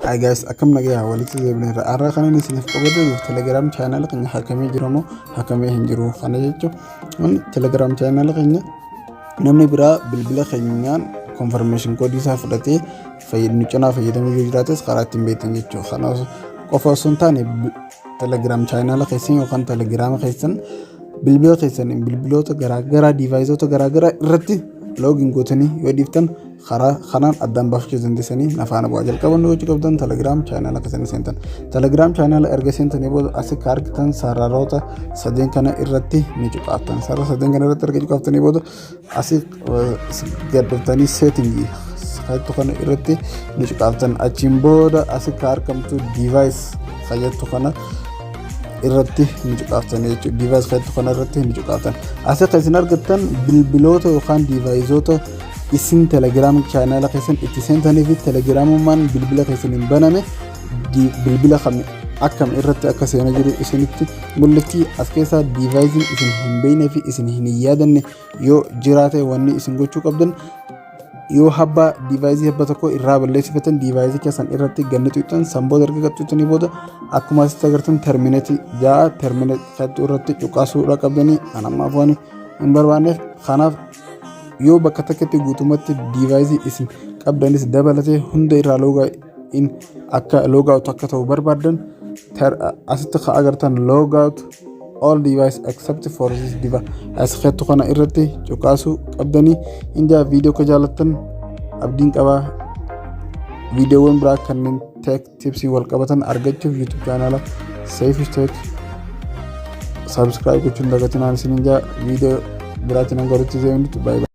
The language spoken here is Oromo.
Hi guys, akkam nagaa walitti deebinee arraa kana isiniif qabadee Telegram channel keenya hakamee jiramoo hakamee hin jiru kana jechuun Telegram channel keenya namni biraa bilbila keenyaan confirmation code isaa fudhatee fayyadamuu cinaa fayyadamuu yoo jiraates karaa ittiin beektan jechuudha. Kanaaf qofa osoo hin taane Telegram channel keessan yookaan Telegram keessan bilbila keessan bilbiloota garaagaraa deviceota garaagaraa irratti login gootanii yoo dhiiftan karaa kanaan addaan baafachuu dandeessanii nafaana bu'aa jalqaban yoo qabdan Telegram channel keessan seentan Telegram channel erga seentanii booda asii argitan sararoota sadeen kana irratti ni cuqaaftan sarara sadeen kana irratti erga cuqaaftanii booda asii gaddaftanii setting kaytu kana irratti ni cuqaaftan achiin booda asii argamtu device fayyadtu kana irratti ni cuqaaftan jechuudha. Device kaytu kana irratti ni cuqaaftan asii keessan argattan bilbiloota yookaan deviceota isin Telegram channel keessan itti seentanii fi Telegramumaan bilbila keessan hin baname bilbila akkam irratti akka seenaa jiru isinitti mul'atti as keessa device isin hin beekne fi isin hin yaadanne yoo jiraate wanni isin gochuu qabdan yoo habba device habba tokko irraa balleessifatan device keessan irratti gannituutan sanboota erga gattuutanii booda akkuma asitti agartan terminate irratti cuqaasuudha qabdanii anammaaf waan hin barbaanneef kanaaf yoo bakka takkatti guutumatti device isin qabdanis dabalatee hunda irraa akka logout akka ta'u barbaadan asitti agartan logout all device except for this device as khettu kana irratti cuqaasuu qabdanii inja video ko jaalatan abdiin qaba videoowwan biraa kanneen tech tips wal qabatan argachuuf YouTube channel Safe Tech subscribe gochuun dagatinaan isin inja video biraatiin angaritti zeemnitu bye bye.